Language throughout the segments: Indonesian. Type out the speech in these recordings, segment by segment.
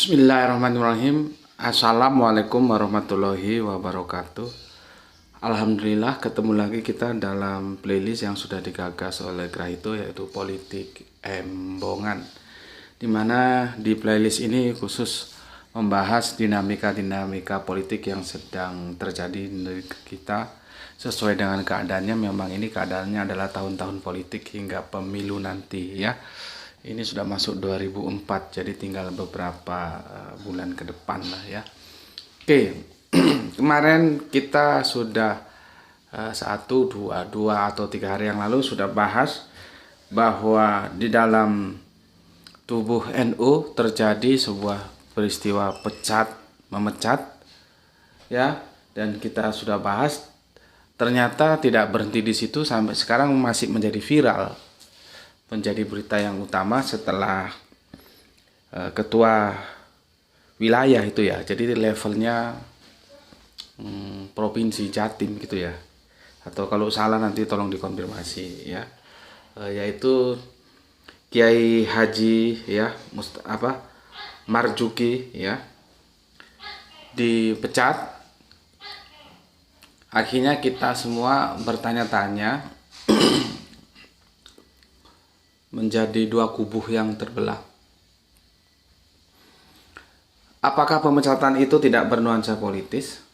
Bismillahirrahmanirrahim. Assalamualaikum warahmatullahi wabarakatuh. Alhamdulillah ketemu lagi kita dalam playlist yang sudah digagas oleh Grahito, yaitu Politik Embongan. Dimana di playlist ini khusus membahas dinamika-dinamika politik yang sedang terjadi di negeri kita sesuai dengan keadaannya. Memang ini keadaannya adalah tahun-tahun politik hingga pemilu nanti ya. Ini sudah masuk 2004, jadi tinggal beberapa bulan ke depan lah ya. Oke, kemarin kita sudah 2 atau 3 hari yang lalu sudah bahas bahwa di dalam tubuh NU terjadi sebuah peristiwa memecat ya, dan kita sudah bahas ternyata tidak berhenti di situ, sampai sekarang masih menjadi viral, menjadi berita yang utama setelah ketua wilayah itu ya, jadi levelnya provinsi Jatim gitu ya, atau kalau salah nanti tolong dikonfirmasi ya, yaitu Kiai Haji ya Marzuki ya dipecat. Akhirnya kita semua bertanya-tanya, menjadi dua kubu yang terbelah. Apakah pemecatan itu tidak bernuansa politis?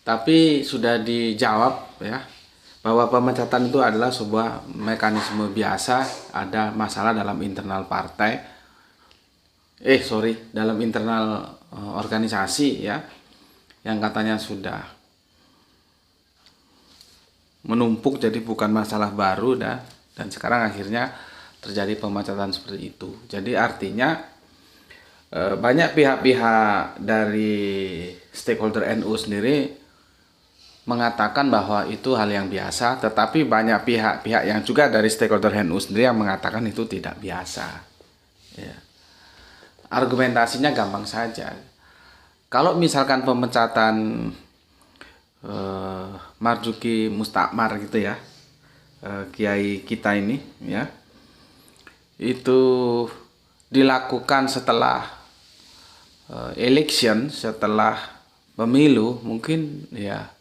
Tapi sudah dijawab ya, bahwa pemecatan itu adalah sebuah mekanisme biasa. Ada masalah dalam internal partai, dalam internal organisasi ya, yang katanya sudah menumpuk, jadi bukan masalah baru dan sekarang akhirnya terjadi pemecatan seperti itu. Jadi artinya banyak pihak-pihak dari stakeholder NU sendiri mengatakan bahwa itu hal yang biasa, tetapi banyak pihak-pihak yang juga dari stakeholder NU sendiri yang mengatakan itu tidak biasa ya. Argumentasinya gampang saja. Kalau misalkan pemecatan Marzuki Mustakmar gitu ya, kiai kita ini ya, itu dilakukan setelah election, setelah pemilu, mungkin ya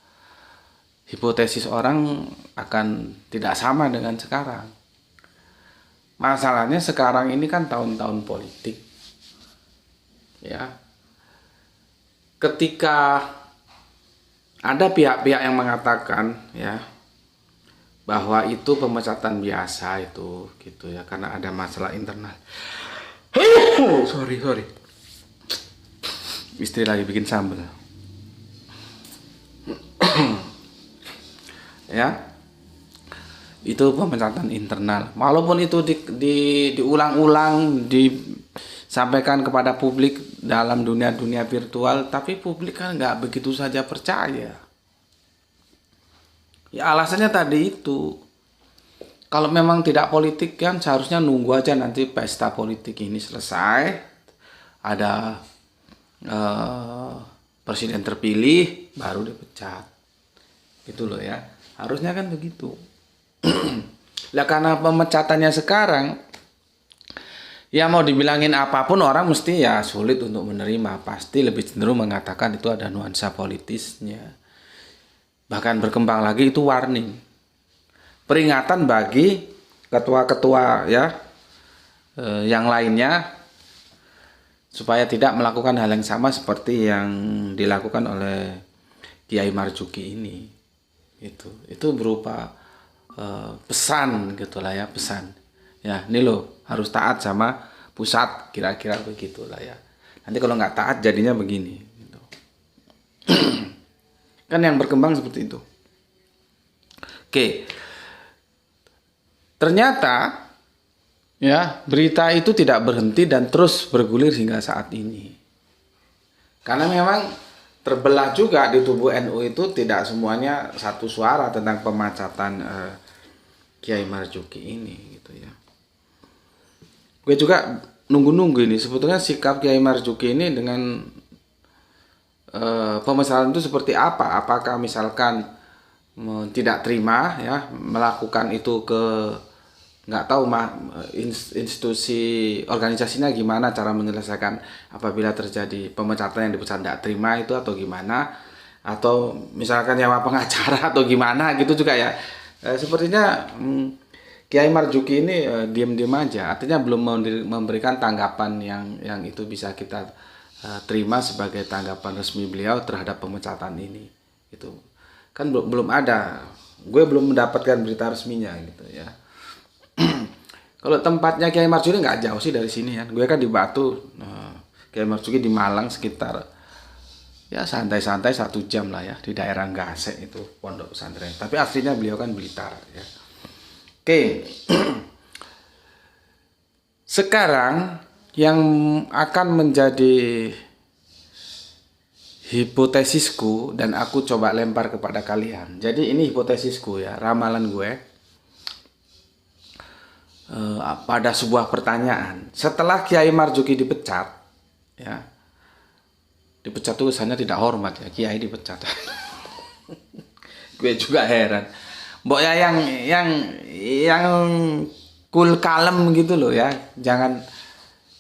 hipotesis orang akan tidak sama dengan sekarang. Masalahnya sekarang ini kan tahun-tahun politik ya, ketika ada pihak-pihak yang mengatakan ya bahwa itu pemecatan biasa itu gitu ya, karena ada masalah internal. sorry istri lagi bikin sambal ya, itu pemecatan internal. Walaupun itu diulang-ulang disampaikan kepada publik dalam dunia virtual, tapi publik kan nggak begitu saja percaya. Ya alasannya tadi itu, kalau memang tidak politik kan seharusnya nunggu aja nanti pesta politik ini selesai, ada presiden terpilih baru dipecat, gitu loh ya, harusnya kan begitu. Lah karena pemecatannya sekarang, ya mau dibilangin apapun orang mesti ya sulit untuk menerima, pasti lebih cenderung mengatakan itu ada nuansa politisnya. Bahkan berkembang lagi itu warning, peringatan bagi ketua-ketua ya yang lainnya supaya tidak melakukan hal yang sama seperti yang dilakukan oleh Kiai Marzuki ini. Itu berupa pesan gitulah ya, pesan ya, ini loh harus taat sama pusat, kira-kira begitulah ya. Nanti kalau nggak taat jadinya begini gitu. Kan yang berkembang seperti itu. Oke, ternyata ya berita itu tidak berhenti dan terus bergulir hingga saat ini. Karena memang terbelah juga di tubuh NU itu, tidak semuanya satu suara tentang pemecatan Kiai Marzuki ini gitu ya. Gue juga nunggu ini sebetulnya sikap Kiai Marzuki ini dengan pemecatan itu seperti apa. Apakah misalkan tidak terima ya, melakukan itu ke nggak tahu institusi organisasinya gimana cara menyelesaikan apabila terjadi pemecatan yang dipecat tidak terima itu atau gimana, atau misalkan nyawa pengacara atau gimana gitu juga ya. Sepertinya Kiai Marzuki ini diam-diam aja, artinya belum memberikan tanggapan yang itu bisa kita terima sebagai tanggapan resmi beliau terhadap pemecatan ini. Itu kan belum ada, gue belum mendapatkan berita resminya gitu ya. Kalau tempatnya Kiai Marzuki nggak jauh sih dari sini kan. Gue kan di Batu, Kiai Marzuki di Malang sekitar ya santai-santai 1 jam lah ya, di daerah Gasek itu pondok pesantren. Tapi aslinya beliau kan Blitar ya. Oke. Sekarang yang akan menjadi hipotesisku dan aku coba lempar kepada kalian. Jadi ini hipotesisku ya, ramalan gue. Pada sebuah pertanyaan, setelah Kiai Marzuki dipecat ya, dipecat itu kesannya tidak hormat ya, Kiai dipecat. Gue juga heran, mbok ya yang cool kalem gitu loh ya, jangan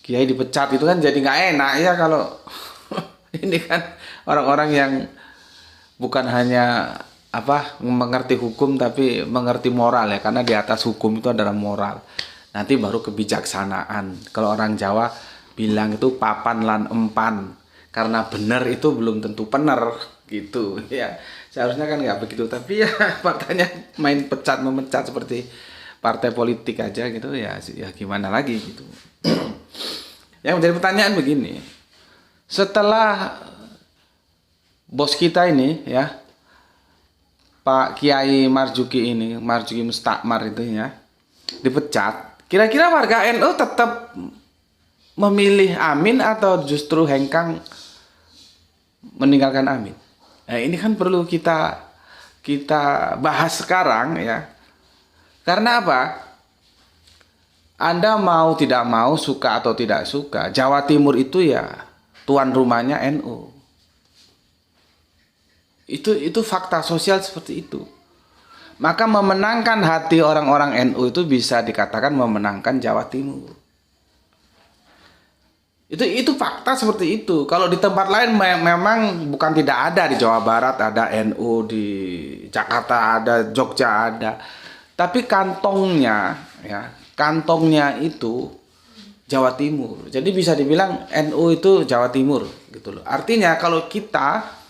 Kiai dipecat itu kan jadi nggak enak ya kalau ini kan orang-orang yang bukan hanya mengerti hukum tapi mengerti moral ya, karena di atas hukum itu adalah moral, nanti baru kebijaksanaan. Kalau orang Jawa bilang itu papan lan empan, karena benar itu belum tentu benar gitu ya. Seharusnya kan nggak begitu, tapi ya faktanya main pecat memecat seperti partai politik aja gitu ya gimana lagi gitu. Yang menjadi pertanyaan begini, setelah bos kita ini ya, Pak Kiai Marzuki ini, Marzuki Mustakmar itu ya, dipecat, kira-kira warga NU tetap memilih Amin atau justru hengkang meninggalkan Amin? Nah, ini kan perlu kita bahas sekarang ya. Karena apa? Anda mau tidak mau, suka atau tidak suka, Jawa Timur itu ya tuan rumahnya NU. Itu fakta sosial seperti itu. Maka memenangkan hati orang-orang NU itu bisa dikatakan memenangkan Jawa Timur. Itu fakta seperti itu. Kalau di tempat lain memang bukan tidak ada, di Jawa Barat ada NU, di Jakarta ada, Jogja ada. Tapi kantongnya itu Jawa Timur. Jadi bisa dibilang NU itu Jawa Timur gitu loh. Artinya kalau kita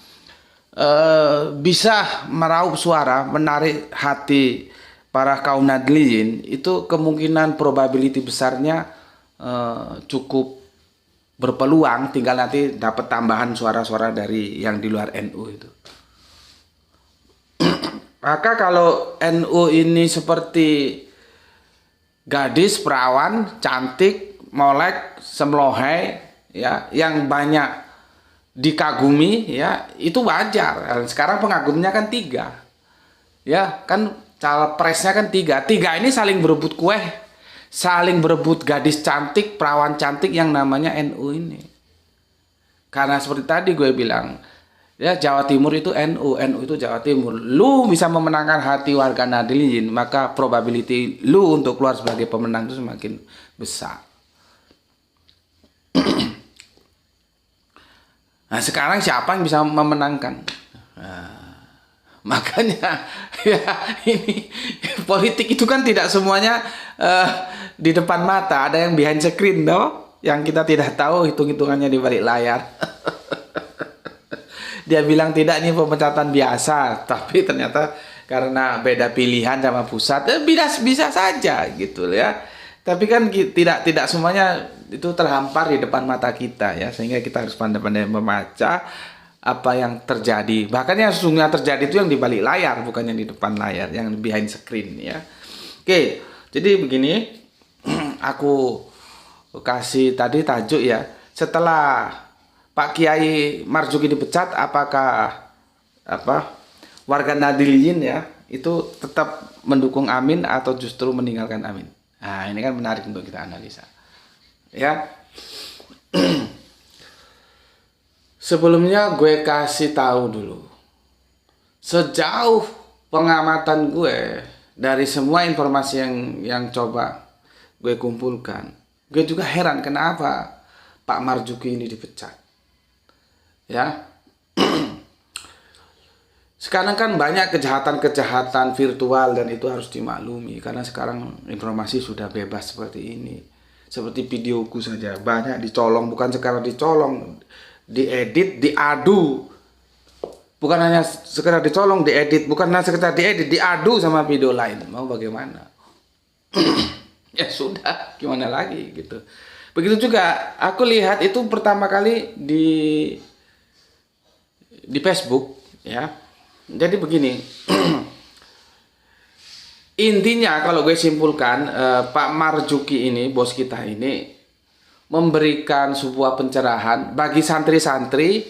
bisa meraup suara, menarik hati para kaum nadliyin, itu kemungkinan probability besarnya cukup berpeluang, tinggal nanti dapat tambahan suara-suara dari yang di luar NU itu. Maka kalau NU ini seperti gadis perawan cantik, molek, semlohai ya, yang banyak dikagumi ya, itu wajar. Sekarang pengagumnya kan 3 ya, kan capresnya kan 3 ini saling berebut kue, saling berebut gadis cantik, perawan cantik yang namanya NU ini. Karena seperti tadi gue bilang ya, Jawa Timur itu NU itu Jawa Timur. Lu bisa memenangkan hati warga Nadliyin, maka probability lu untuk keluar sebagai pemenang itu semakin besar. Nah, sekarang siapa yang bisa memenangkan? Nah, makanya ya, ini politik itu kan tidak semuanya di depan mata, ada yang behind screen toh, yang kita tidak tahu hitung-hitungannya di balik layar. Dia bilang tidak, ini pemecatan biasa, tapi ternyata karena beda pilihan sama pusat, bisa saja gitu ya. Tapi kan tidak semuanya itu terhampar di depan mata kita ya, sehingga kita harus pandai-pandai membaca apa yang terjadi. Bahkan yang sesungguhnya terjadi itu yang di balik layar, bukan yang di depan layar, yang behind screen ya. Oke, jadi begini, aku kasih tadi tajuk ya, setelah Pak Kiai Marzuki dipecat, apakah warga Nadliyin ya itu tetap mendukung Amin atau justru meninggalkan Amin? Nah, ini kan menarik untuk kita analisa. Ya. Sebelumnya gue kasih tahu dulu. Sejauh pengamatan gue dari semua informasi yang coba gue kumpulkan, gue juga heran kenapa Pak Marzuki ini dipecat. Ya. Sekarang kan banyak kejahatan-kejahatan virtual dan itu harus dimaklumi karena sekarang informasi sudah bebas seperti ini. Seperti videoku saja banyak dicolong, bukan sekarang dicolong, diedit, diadu. Bukan hanya sekedar dicolong, diedit, bukan hanya sekedar diedit, diadu sama video lain. Mau bagaimana? Ya sudah, gimana lagi gitu. Begitu juga aku lihat itu pertama kali di Facebook, ya. Jadi begini, intinya kalau gue simpulkan, Pak Marzuki ini, bos kita ini, memberikan sebuah pencerahan bagi santri-santri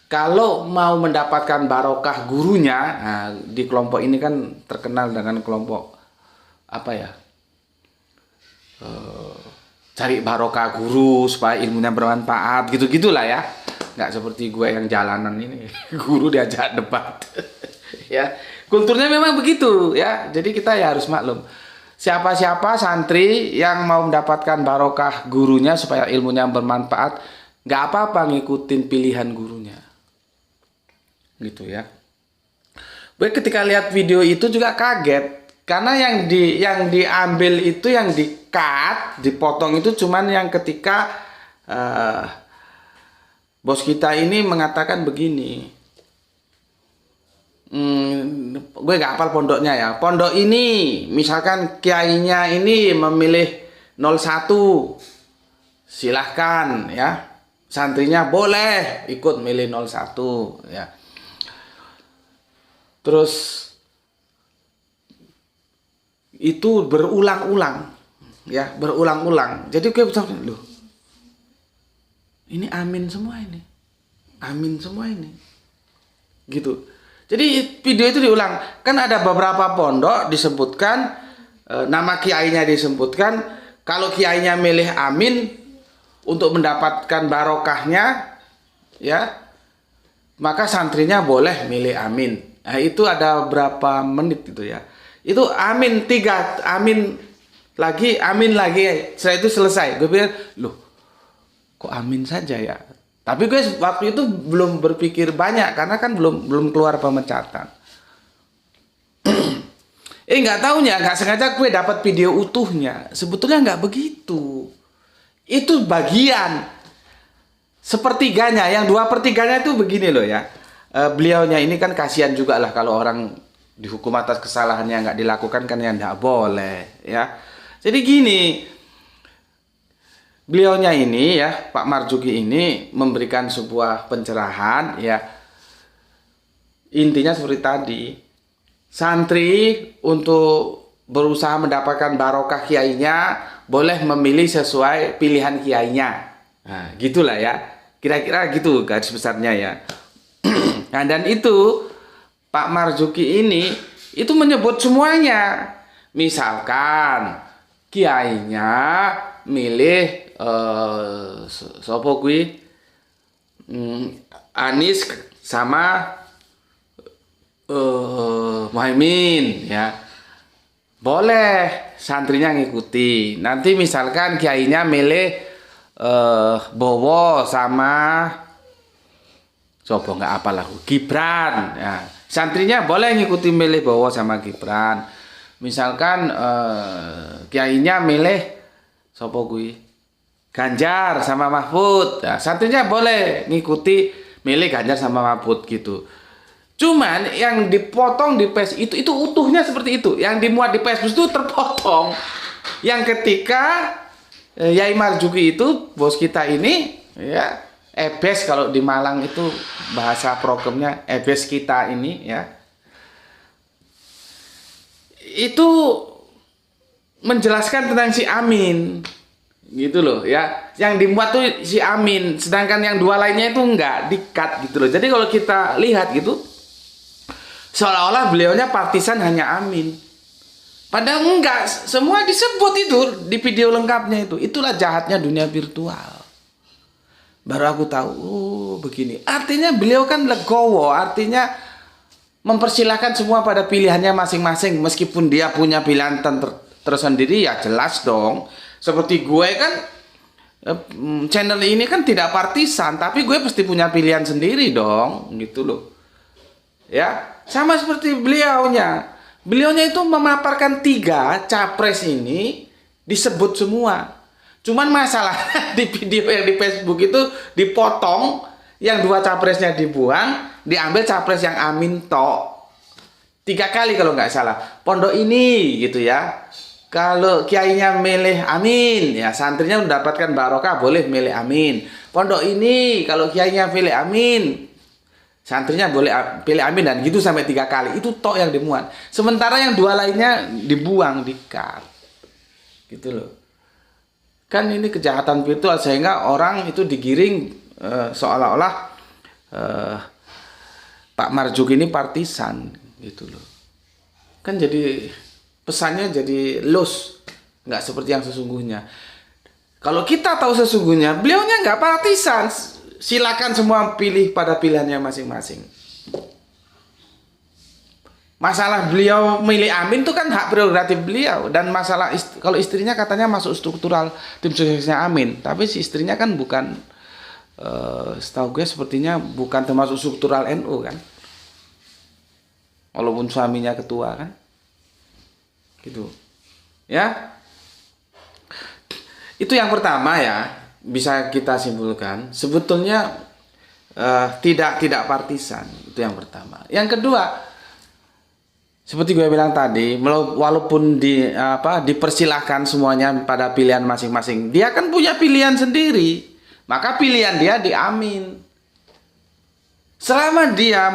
kalau mau mendapatkan barokah gurunya. Nah, di kelompok ini kan terkenal dengan kelompok apa ya? Cari barokah guru supaya ilmunya bermanfaat, gitu-gitulah ya. Nggak seperti gue yang jalanan ini, guru diajak debat. Ya, kulturnya memang begitu ya. Jadi kita ya harus maklum. Siapa-siapa santri yang mau mendapatkan barokah gurunya supaya ilmunya bermanfaat, nggak apa-apa ngikutin pilihan gurunya. Gitu ya. Gue ketika lihat video itu juga kaget karena yang diambil itu, yang di-cut, dipotong itu cuman yang ketika bos kita ini mengatakan begini, gue gak hafal pondoknya ya. Pondok ini, misalkan kiainya ini memilih 01, silahkan ya. Santrinya boleh ikut milih 01 ya. Terus itu berulang-ulang ya, berulang-ulang. Jadi gue bisa, loh, ini amin semua ini. Amin semua ini. Gitu. Jadi video itu diulang. Kan ada beberapa pondok disebutkan, nama kiainya disebutkan. Kalau kiainya milih amin untuk mendapatkan barokahnya, ya, maka santrinya boleh milih amin. Nah, itu ada berapa menit itu ya. Itu amin 3, amin lagi. Setelah itu selesai. Gue pikir, loh, kok amin saja ya? Tapi gue waktu itu belum berpikir banyak karena kan belum keluar pemecatan. Nggak taunya, nggak sengaja gue dapat video utuhnya. Sebetulnya nggak begitu. Itu bagian sepertiganya, yang 2/3 itu begini loh ya. Beliaunya ini kan kasihan juga lah kalau orang dihukum atas kesalahan yang nggak dilakukan kan, yang nggak boleh ya. Jadi gini. Beliaunya ini ya, Pak Marzuki ini memberikan sebuah pencerahan ya. Intinya seperti tadi, santri untuk berusaha mendapatkan barokah kiainya boleh memilih sesuai pilihan kiainya. Nah, gitulah ya. Kira-kira gitu garis besarnya ya. Nah, dan itu Pak Marzuki ini itu menyebut semuanya. Misalkan kiainya milih sopo kui Anies sama Muhaimin ya, boleh santrinya ngikuti. Nanti misalkan kiainya milih Bowo sama sopo nggak apalah, Gibran ya, santrinya boleh ngikuti milih Bowo sama Gibran. Misalkan kiainya milih sopo kui Ganjar sama Mahfud, nah, santrinya boleh ngikuti milih Ganjar sama Mahfud gitu. Cuman yang dipotong di Facebook itu utuhnya seperti itu. Yang dimuat di Facebook itu terpotong. Yang ketika Yai Marzuki itu, bos kita ini ya, ebes kalau di Malang itu bahasa programnya, ebes kita ini ya, itu menjelaskan tentang si Amin gitu loh ya. Yang dimuat tuh si Amin, sedangkan yang 2 lainnya itu enggak, di-cut gitu loh. Jadi kalau kita lihat gitu, seolah-olah beliaunya partisan hanya Amin, padahal enggak, semua disebut itu di video lengkapnya itu. Itulah jahatnya dunia virtual. Baru aku tahu, oh begini. Artinya beliau kan legowo, artinya mempersilahkan semua pada pilihannya masing-masing, meskipun dia punya pilihan tersendiri, ya jelas dong. Seperti gue kan, channel ini kan tidak partisan, tapi gue pasti punya pilihan sendiri dong, gitu loh. Ya, sama seperti beliaunya. Beliaunya itu memaparkan 3 capres ini disebut semua. Cuman masalahnya di video yang di Facebook itu dipotong, yang 2 capresnya dibuang, diambil capres yang Amin tok. 3 kali kalau nggak salah. Pondok ini gitu ya. Kalau kiainya milih Amin, ya santrinya mendapatkan barokah, boleh milih Amin. Pondok ini kalau kiainya pilih Amin, santrinya boleh pilih Amin, dan gitu sampai 3 kali. Itu tok yang dimuat. Sementara yang 2 lainnya dibuang, di-cut. Gitu loh. Kan ini kejahatan virtual, sehingga orang itu digiring seolah-olah Pak Marzuki ini partisan gitu loh. Kan jadi pesannya jadi loose, nggak seperti yang sesungguhnya. Kalau kita tahu sesungguhnya, beliaunya nggak partisan. Silakan semua pilih pada pilihannya masing-masing. Masalah beliau milih Amin itu kan hak prerogatif beliau, dan masalah kalau istrinya katanya masuk struktural tim suksesnya Amin, tapi si istrinya kan bukan, setahu gue sepertinya bukan termasuk struktural NU kan, walaupun suaminya ketua kan, gitu ya. Itu yang pertama ya, bisa kita simpulkan sebetulnya tidak partisan. Itu yang pertama. Yang kedua, seperti gue bilang tadi, walaupun dipersilahkan semuanya pada pilihan masing-masing, dia kan punya pilihan sendiri, maka pilihan dia di Amin. Selama dia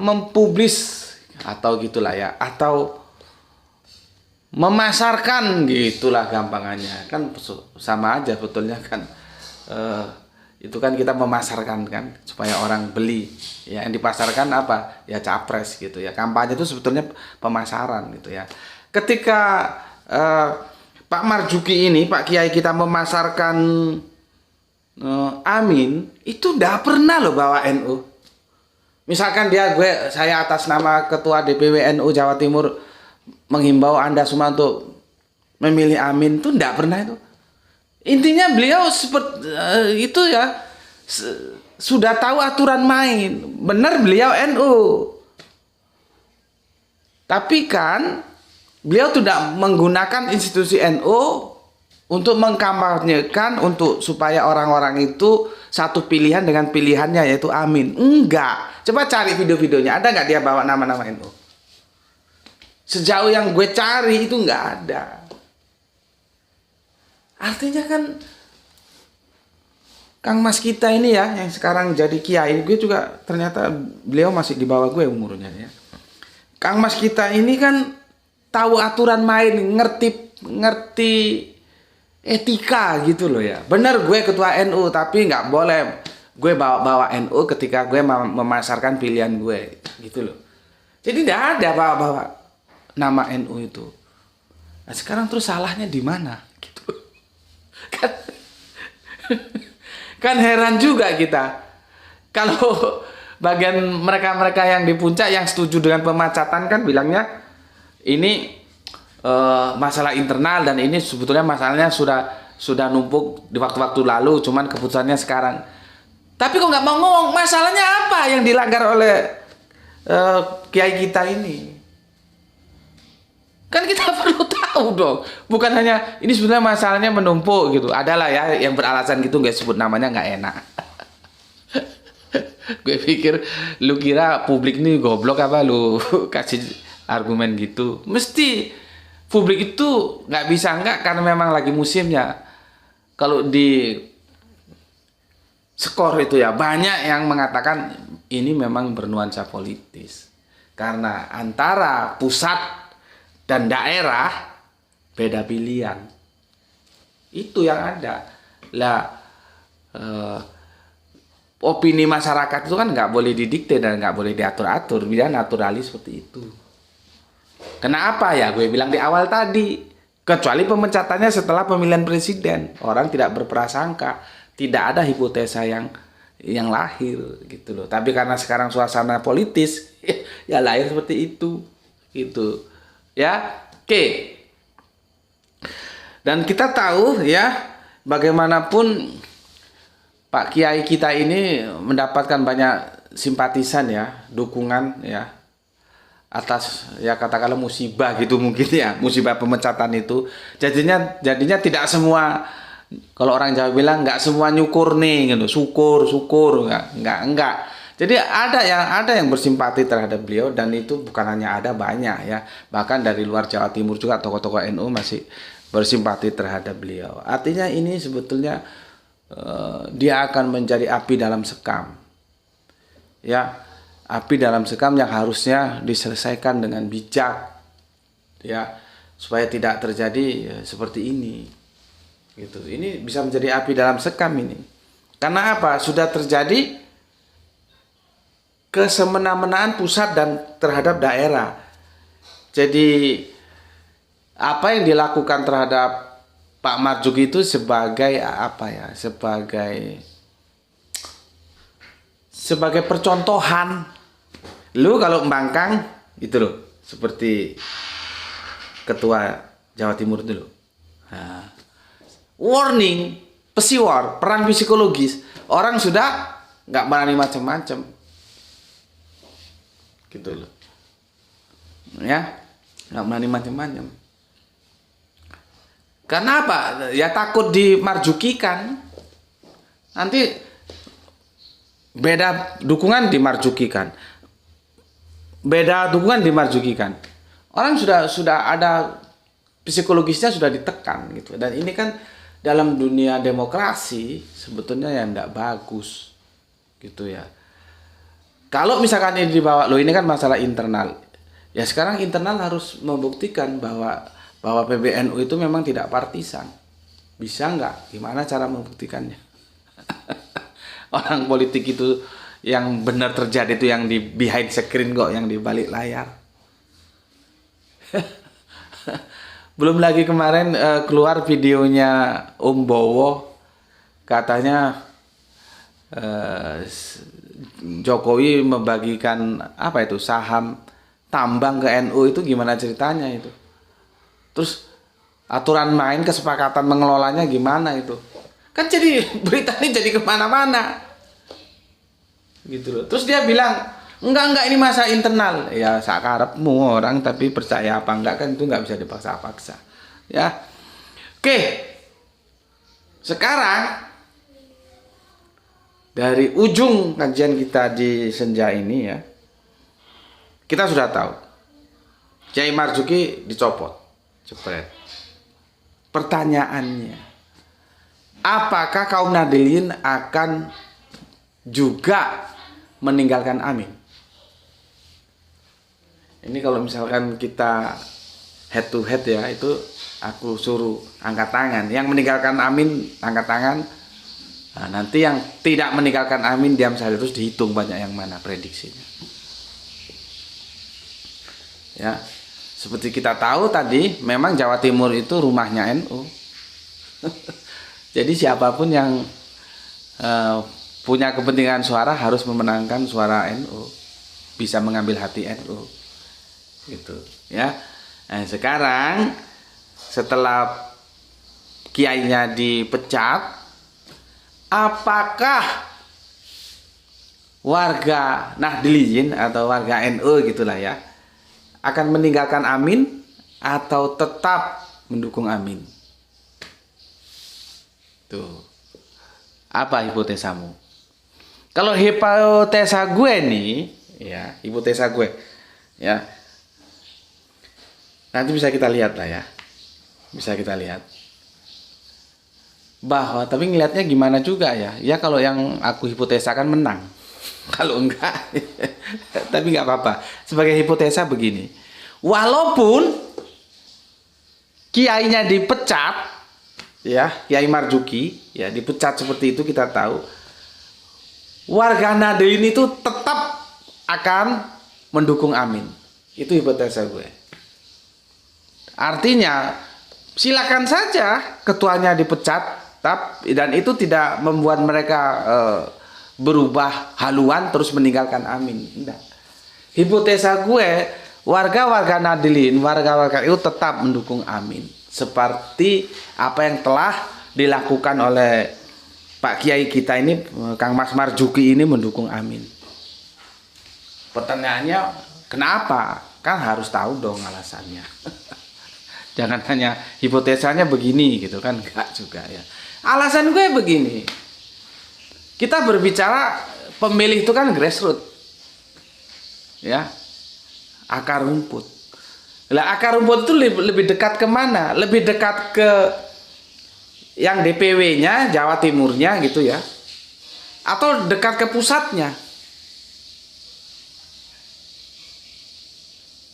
mempublis atau gitulah ya, atau memasarkan, gitulah gampangannya, kan sama aja sebetulnya kan. Itu kan kita memasarkan kan supaya orang beli. Ya, yang dipasarkan apa? Ya capres gitu ya. Kampanye itu sebetulnya pemasaran gitu ya. Ketika Pak Marzuki ini, Pak Kiai kita memasarkan Amin, itu udah pernah loh bawa NU. Misalkan saya atas nama Ketua DPW NU Jawa Timur menghimbau Anda semua untuk memilih Amin, itu enggak pernah itu. Intinya beliau seperti itu ya, sudah tahu aturan main. Benar beliau NU. Tapi kan beliau tidak menggunakan institusi NU untuk mengkampanyekan supaya orang-orang itu satu pilihan dengan pilihannya, yaitu Amin. Enggak. Coba cari video-videonya, ada nggak dia bawa nama-nama NU? Sejauh yang gue cari itu nggak ada. Artinya kan Kang Mas kita ini ya, yang sekarang jadi kiai, gue juga ternyata beliau masih di bawah gue umurnya ya. Kang Mas kita ini kan tahu aturan main, ngerti etika gitu loh ya. Bener gue ketua NU, tapi nggak boleh gue bawa NU ketika gue memasarkan pilihan gue gitu loh. Jadi nggak ada bawa nama NU itu. Nah, sekarang terus salahnya di mana? Gitu. Kan heran juga kita. Kalau bagian mereka-mereka yang di puncak yang setuju dengan pemecatan kan bilangnya ini masalah internal, dan ini sebetulnya masalahnya sudah numpuk di waktu-waktu lalu, cuman keputusannya sekarang. Tapi kok nggak mau ngomong masalahnya apa yang dilanggar oleh kiai kita ini? Kan kita perlu tahu dong. Bukan hanya ini sebenarnya masalahnya menumpuk gitu. Adalah ya yang beralasan gitu, nggak sebut namanya, nggak enak. Gue pikir lu kira publik ini goblok apa lu kasih argumen gitu. Mesti publik itu nggak bisa enggak, karena memang lagi musimnya. Kalau di skor itu ya banyak yang mengatakan ini memang bernuansa politis. Karena antara pusat dan daerah beda pilihan. Itu yang ada. Lah opini masyarakat itu kan nggak boleh didikte dan nggak boleh diatur-atur. Dia naturalis seperti itu. Kenapa ya? Gue bilang di awal tadi. Kecuali pemecatannya setelah pemilihan presiden. Orang tidak berprasangka. Tidak ada hipotesa yang yang lahir gitu loh. Tapi karena sekarang suasana politis, ya lahir seperti itu gitu. Ya, oke. Dan kita tahu ya, bagaimanapun Pak Kiai kita ini mendapatkan banyak simpatisan ya, dukungan ya, atas ya katakanlah musibah gitu mungkin ya, musibah pemecatan itu. Jadinya tidak semua, kalau orang Jawa bilang nggak semua nyukur nih gitu, syukur nggak. Jadi ada yang bersimpati terhadap beliau, dan itu bukan hanya ada, banyak ya, bahkan dari luar Jawa Timur juga tokoh-tokoh NU masih bersimpati terhadap beliau. Artinya ini sebetulnya dia akan menjadi api dalam sekam ya, api dalam sekam yang harusnya diselesaikan dengan bijak ya, supaya tidak terjadi seperti ini gitu. Ini bisa menjadi api dalam sekam ini karena apa, sudah terjadi kesemena-menaan pusat dan terhadap daerah. Jadi apa yang dilakukan terhadap Pak Marzuki itu sebagai apa ya, sebagai percontohan. Lu kalau membangkang itu loh, seperti ketua Jawa Timur itu loh. Nah, warning, pesiwar, perang psikologis. Orang sudah nggak berani macam-macam, gitu loh. Ya, nggak berani macam-macam. Karena apa? Ya takut dimarjukikan. Nanti beda dukungan dimarjukikan. Beda dukungan dimarjukikan. Orang sudah ada psikologisnya, sudah ditekan gitu. Dan ini kan dalam dunia demokrasi sebetulnya yang tidak bagus gitu ya. Kalau misalkan ini dibawa, loh ini kan masalah internal. Ya sekarang internal harus membuktikan bahwa PBNU itu memang tidak partisan. Bisa nggak? Gimana cara membuktikannya? Orang politik itu yang benar terjadi itu yang di behind screen kok, yang di balik layar. Belum lagi kemarin keluar videonya Om Bowo, katanya Jokowi membagikan apa itu, saham tambang ke NU, itu gimana ceritanya itu? Terus aturan main, kesepakatan mengelolanya gimana itu? Kan jadi berita ini jadi kemana-mana gitu loh. Terus dia bilang enggak ini masa internal. Ya sakarepmu orang, tapi percaya apa enggak kan itu nggak bisa dipaksa-paksa ya. Oke, sekarang dari ujung kajian kita di senja ini ya, kita sudah tahu Kiai Marzuki dicopot. Cepet. Pertanyaannya, apakah kaum Nahdliyin akan juga meninggalkan Amin? Ini kalau misalkan kita head to head ya, itu aku suruh angkat tangan. Yang meninggalkan Amin angkat tangan. Nah, nanti yang tidak meninggalkan Amin diam saja, terus dihitung banyak yang mana prediksinya. Ya. Seperti kita tahu tadi, memang Jawa Timur itu rumahnya NU. Jadi siapapun yang punya kepentingan suara harus memenangkan suara NU, bisa mengambil hati NU, gitu ya. Nah, sekarang setelah kiainya dipecat, apakah warga Nahdliyin atau warga NU gitulah ya, akan meninggalkan Amin atau tetap mendukung Amin? Tuh. Apa hipotesamu? Kalau hipotesa gue nih, ya, hipotesa gue, ya. Nanti bisa kita lihat lah ya. Bisa kita lihat. Bahwa, tapi ngelihatnya gimana juga ya. Ya kalau yang aku hipotesakan menang. Kalau enggak, tapi nggak apa-apa. Sebagai hipotesa begini, walaupun kiainya dipecat, ya Kiai Marzuki, ya dipecat seperti itu, kita tahu warga Nahdliyin itu tetap akan mendukung Amin. Itu hipotesa gue. Artinya silakan saja ketuanya dipecat, dan itu tidak membuat mereka berubah haluan terus meninggalkan amin. Enggak. Hipotesa gue, warga-warga Nahdliyin, warga-warga itu tetap mendukung amin. Seperti apa yang telah dilakukan oleh Pak Kiai kita ini, Kang Mas Marzuki ini mendukung amin. Pertanyaannya, kenapa? Kan harus tahu dong alasannya. Jangan hanya hipotesanya begini gitu kan, enggak juga ya. Alasan gue begini. Kita berbicara pemilih itu kan grassroots. Ya. Akar rumput. Lah akar rumput itu lebih dekat kemana? Lebih dekat ke yang DPW-nya, Jawa Timurnya gitu ya. Atau dekat ke pusatnya.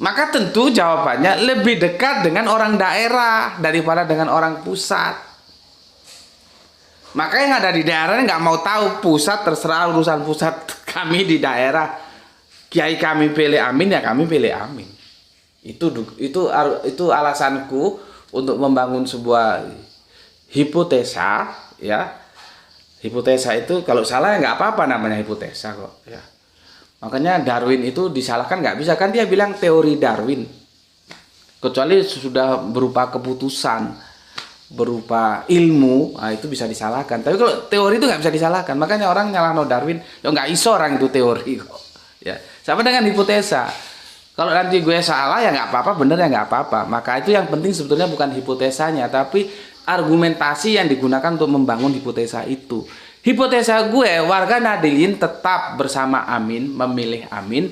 Maka tentu jawabannya lebih dekat dengan orang daerah daripada dengan orang pusat. Maka yang ada di daerah nggak mau tahu, pusat terserah urusan pusat, kami di daerah. Kiai kami pilih amin ya kami pilih amin. Itu alasanku untuk membangun sebuah hipotesa ya. Hipotesa itu kalau salah ya nggak apa-apa, namanya hipotesa kok ya. Makanya Darwin itu disalahkan nggak bisa, kan dia bilang teori Darwin. Kecuali sudah berupa keputusan, berupa ilmu, nah itu bisa disalahkan. Tapi kalau teori itu nggak bisa disalahkan. Makanya orang nyalahno Darwin, ya nggak iso orang itu teori kok. Ya, sama dengan hipotesa. Kalau nanti gue salah ya nggak apa-apa, bener ya nggak apa-apa. Maka itu yang penting sebetulnya bukan hipotesanya, tapi argumentasi yang digunakan untuk membangun hipotesa itu. Hipotesa gue, warga Nahdliyin tetap bersama amin, memilih amin,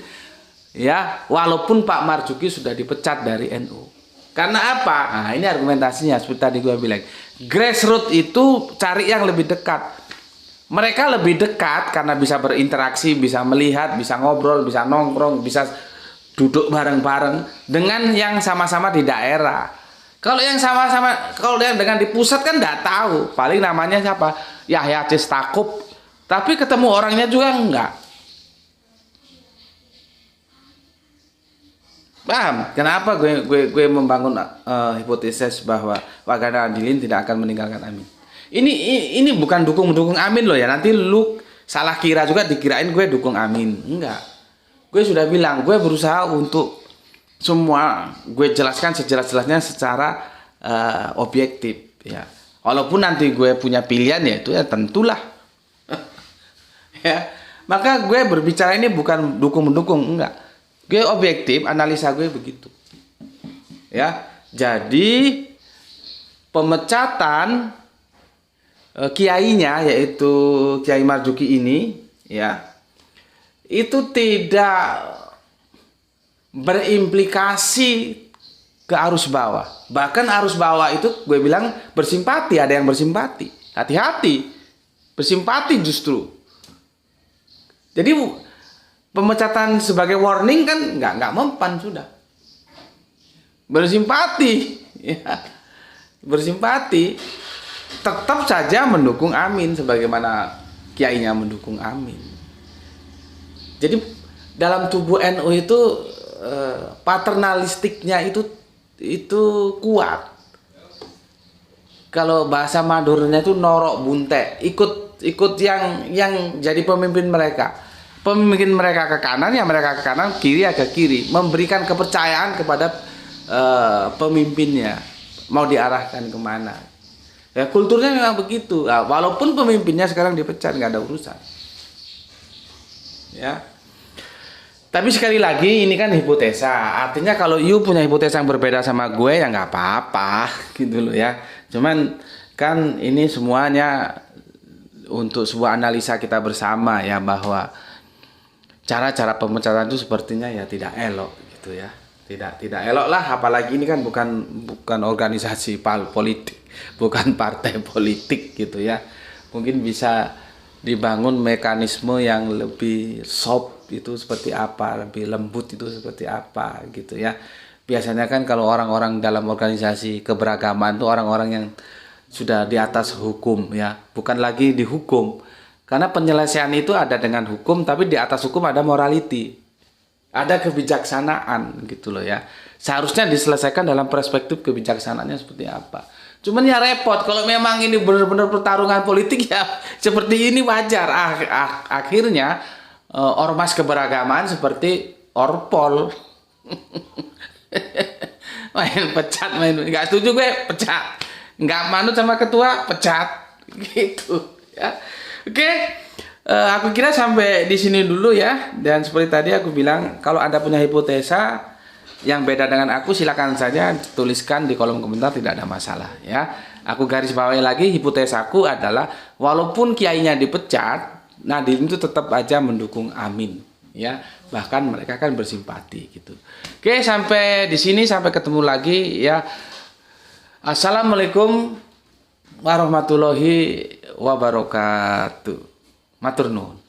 ya, walaupun Pak Marzuki sudah dipecat dari NU. Karena apa? Nah, ini argumentasinya seperti tadi gue bilang. Grassroots itu cari yang lebih dekat. Mereka lebih dekat karena bisa berinteraksi, bisa melihat, bisa ngobrol, bisa nongkrong, bisa duduk bareng-bareng dengan yang sama-sama di daerah. Kalau yang sama-sama, kalau yang dengan di pusat kan nggak tahu. Paling namanya siapa? Yahya Stakuf. Tapi ketemu orangnya juga enggak. Paham? Kenapa gue membangun hipotesis bahwa warga Nahdliyin tidak akan meninggalkan amin? Ini bukan dukung amin loh ya. Nanti lu salah kira juga, dikirain gue dukung amin. Enggak. Gue sudah bilang, gue berusaha untuk semua gue jelaskan sejelas-jelasnya secara objektif ya. Walaupun nanti gue punya pilihan ya itu ya tentulah. Ya. Maka gue berbicara ini bukan dukung-mendukung, enggak. Gue objektif, analisa gue begitu. Ya. Jadi pemecatan kiainya yaitu Kiai Marzuki ini ya itu tidak berimplikasi ke arus bawah. Bahkan arus bawah itu gue bilang bersimpati, ada yang bersimpati. Hati-hati, bersimpati justru. Jadi pemecatan sebagai warning kan nggak mempan sudah. Bersimpati, ya. Bersimpati, tetap saja mendukung amin sebagaimana kiainya mendukung amin. Jadi dalam tubuh NU itu paternalistiknya itu kuat. Kalau bahasa Madurnya itu norok bunte, ikut yang jadi pemimpin mereka. Pemimpin mereka ke kanan ya mereka ke kanan, kiri ya ke kiri, memberikan kepercayaan kepada pemimpinnya mau diarahkan kemana. Ya kulturnya memang begitu. Nah, walaupun pemimpinnya sekarang dipecat nggak ada urusan. Ya. Tapi sekali lagi ini kan hipotesa. Artinya kalau you punya hipotesa yang berbeda sama gue ya nggak apa-apa gitu loh ya. Cuman kan ini semuanya untuk sebuah analisa kita bersama ya, bahwa cara-cara pemecatan itu sepertinya ya tidak elok gitu ya. Tidak elok lah, apalagi ini kan bukan organisasi politik, bukan partai politik gitu ya. Mungkin bisa dibangun mekanisme yang lebih soft itu seperti apa, lebih lembut itu seperti apa gitu ya. Biasanya kan kalau orang-orang dalam organisasi keberagaman itu orang-orang yang sudah di atas hukum ya, bukan lagi dihukum. Karena penyelesaian itu ada dengan hukum, tapi di atas hukum ada morality. Ada kebijaksanaan gitu loh ya. Seharusnya diselesaikan dalam perspektif kebijaksanaannya seperti apa. Cuman ya repot kalau memang ini benar-benar pertarungan politik ya seperti ini wajar. Akhirnya ormas keberagaman seperti Orpol main pecat, main nggak setuju gue pecat, nggak manut sama ketua pecat gitu ya. Oke, aku kira sampai di sini dulu ya. Dan seperti tadi aku bilang, kalau Anda punya hipotesa yang beda dengan aku, silakan saja tuliskan di kolom komentar, tidak ada masalah ya. Aku garis bawahi lagi, hipotesaku adalah walaupun kiainya dipecat, Nadiem itu tetap aja mendukung Amin ya. Bahkan mereka kan bersimpati gitu. Oke, sampai di sini, sampai ketemu lagi ya. Assalamualaikum warahmatullahi wabarakatuh. Matur nuwun.